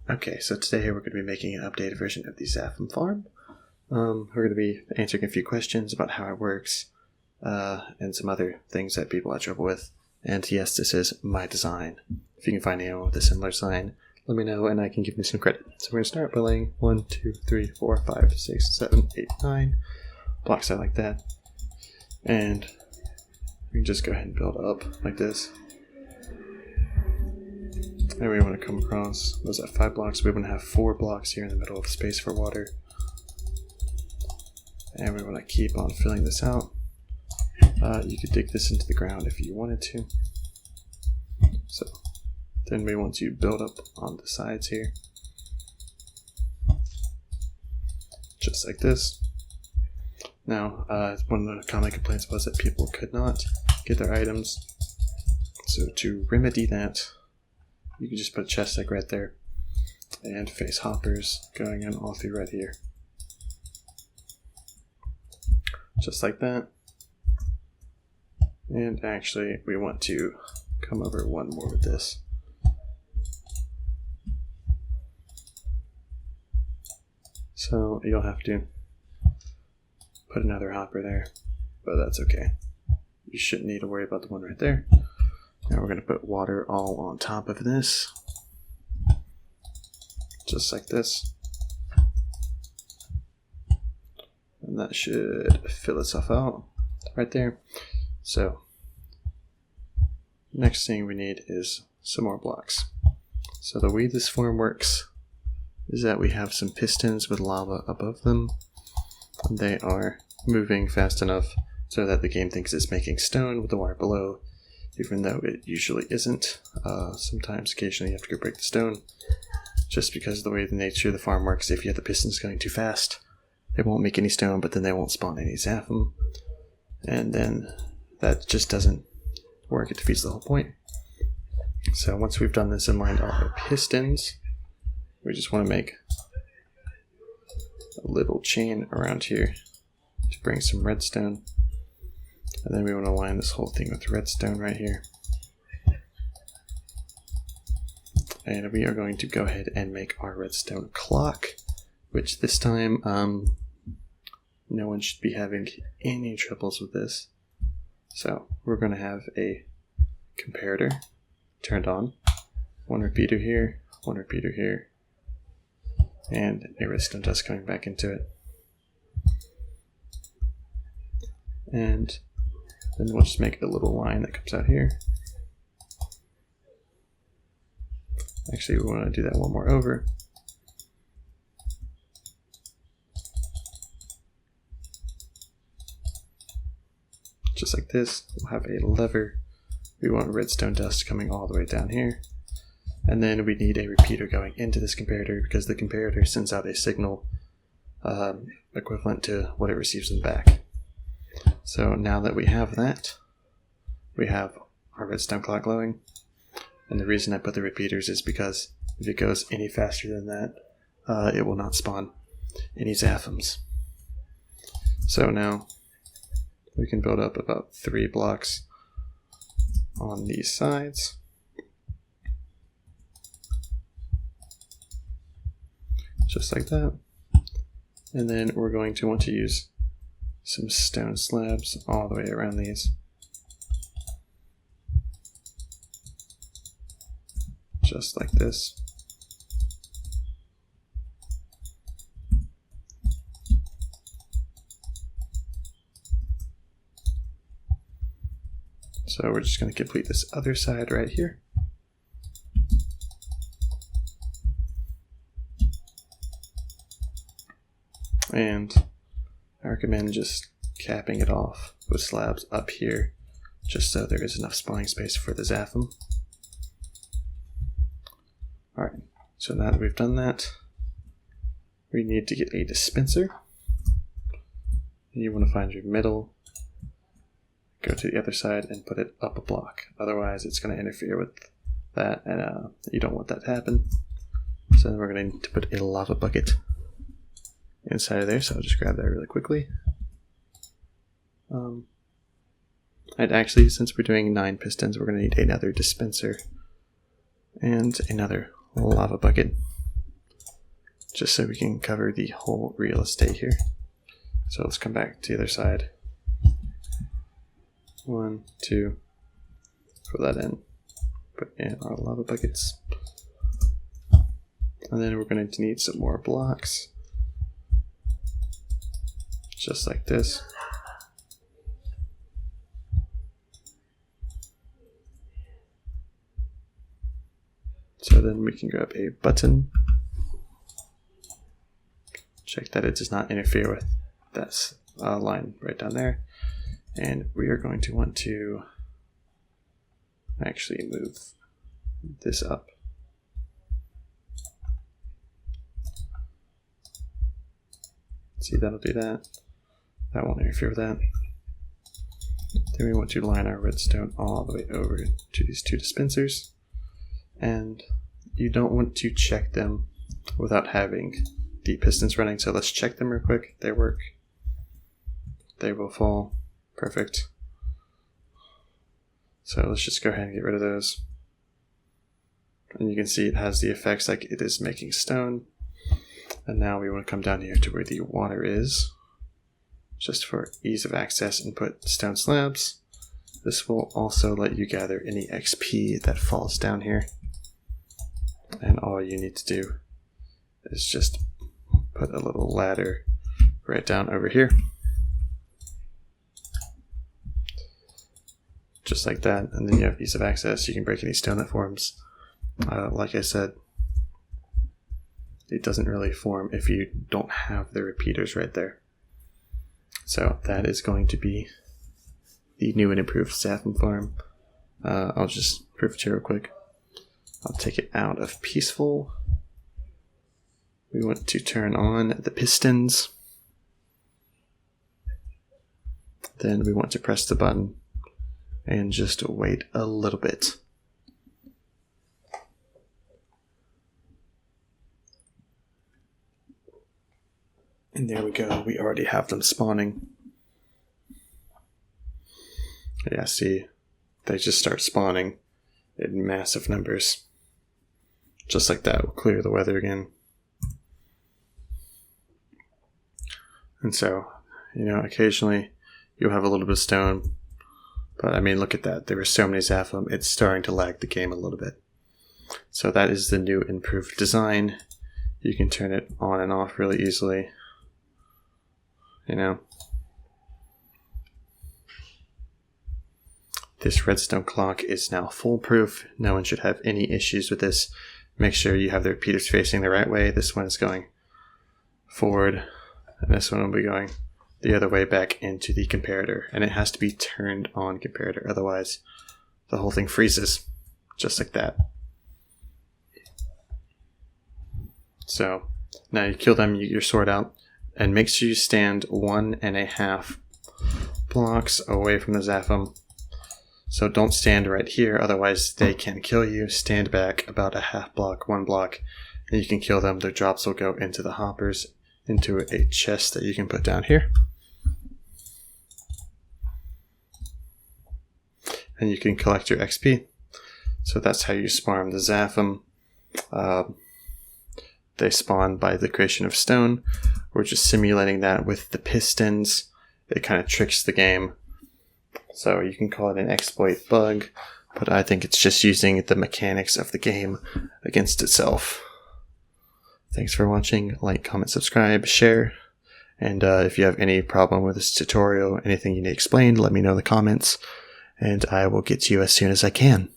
Okay, so today we're going to be making an updated version of the xaphan farm. We're going to be answering a few questions about how it works, and some other things that people have trouble with. And yes, this is my design. If you can find anyone with a similar design, let me know and I can give you some credit. So we're going to start by laying 1, 2, 3, 4, 5, 6, 7, 8, 9 blocks out like that. And we can just go ahead and build up like this. And we want to come across, was that 5 blocks? We want to have 4 blocks here in the middle of the space for water. And we want to keep on filling this out. You could dig this into the ground if you wanted to. So then we want to build up on the sides here. Just like this. Now, one of the common complaints was that people could not get their items. So to remedy that, you can just put a chest like right there and face hoppers going in all through right here. Just like that. And actually, we want to come over one more with this. So you'll have to put another hopper there, but that's okay. You shouldn't need to worry about the one right there. Now we're going to put water all on top of this. Just like this. And that should fill itself out right there. So, next thing we need is some more blocks. So the way this form works is that we have some pistons with lava above them. And they are moving fast enough so that the game thinks it's making stone with the water below, even though it usually isn't. Sometimes, occasionally, you have to go break the stone. Just because of the way the nature of the farm works, if you have the pistons going too fast, they won't make any stone, but then they won't spawn any xaphan. And then that just doesn't work. It defeats the whole point. So once we've done this and lined all our pistons, we just want to make a little chain around here to bring some redstone. And then we want to line this whole thing with redstone right here. And we are going to go ahead and make our redstone clock, which this time, no one should be having any troubles with this. So we're going to have a comparator turned on, one repeater here, and a redstone dust coming back into it. And then we'll just make a little line that comes out here. Actually, we want to do that one more over. Just like this, we'll have a lever. We want redstone dust coming all the way down here. And then we need a repeater going into this comparator because the comparator sends out a signal equivalent to what it receives in the back. So now that we have that, we have our redstone clock glowing. And the reason I put the repeaters is because if it goes any faster than that, it will not spawn any xaphans. So now we can build up about 3 blocks on these sides. Just like that. And then we're going to want to use some stone slabs all the way around these. Just like this. So we're just going to complete this other side right here. And I recommend just capping it off with slabs up here, just so there is enough spawning space for the xaphan. Alright, so now that we've done that, we need to get a dispenser. You want to find your middle, go to the other side and put it up a block. Otherwise it's going to interfere with that, and you don't want that to happen. So then we're going to need to put a lava bucket inside of there, so I'll just grab that really quickly. And actually, since we're doing 9 pistons, we're going to need another dispenser and another lava bucket. just so we can cover the whole real estate here. So let's come back to the other side. 1, 2, fill that in. Put in our lava buckets. And then we're going to need some more blocks. Just like this. So then we can grab a button. Check that it does not interfere with that line right down there. And we are going to want to actually move this up. See, that'll do that. That won't interfere with that. Then we want to line our redstone all the way over to these two dispensers. And you don't want to check them without having the pistons running. So let's check them real quick. They work. They will fall. Perfect. So let's just go ahead and get rid of those. And you can see it has the effects like it is making stone. And now we want to come down here to where the water is, just for ease of access, and put stone slabs. This will also let you gather any XP that falls down here. And all you need to do is just put a little ladder right down over here. Just like that, and then you have ease of access. You can break any stone that forms. Like I said, it doesn't really form if you don't have the repeaters right there. So that is going to be the new and improved xaphan farm. I'll just prove it to you real quick. I'll take it out of peaceful. We want to turn on the pistons. Then we want to press the button and just wait a little bit. And there we go, we already have them spawning. Yeah, see, they just start spawning in massive numbers. Just like that, we'll clear the weather again. And so, occasionally you'll have a little bit of stone. But I mean, look at that, there were so many xaphan, it's starting to lag the game a little bit. So that is the new improved design. You can turn it on and off really easily. This redstone clock is now foolproof. No one should have any issues with this. Make sure you have the repeaters facing the right way. This one is going forward, and this one will be going the other way back into the comparator. And it has to be turned on comparator, otherwise the whole thing freezes, just like that. So now you kill them, you get your sword out. And make sure you stand 1.5 blocks away from the xaphan. So don't stand right here, otherwise they can kill you. Stand back about a half block, 1 block, and you can kill them. Their drops will go into the hoppers, into a chest that you can put down here. And you can collect your XP. So that's how you spawn the xaphan. They spawn by the creation of stone. We're just simulating that with the pistons. It kind of tricks the game. So you can call it an exploit bug, but I think it's just using the mechanics of the game against itself. Thanks for watching. Like, comment, subscribe, share. And if you have any problem with this tutorial, anything you need explained, let me know in the comments. And I will get to you as soon as I can.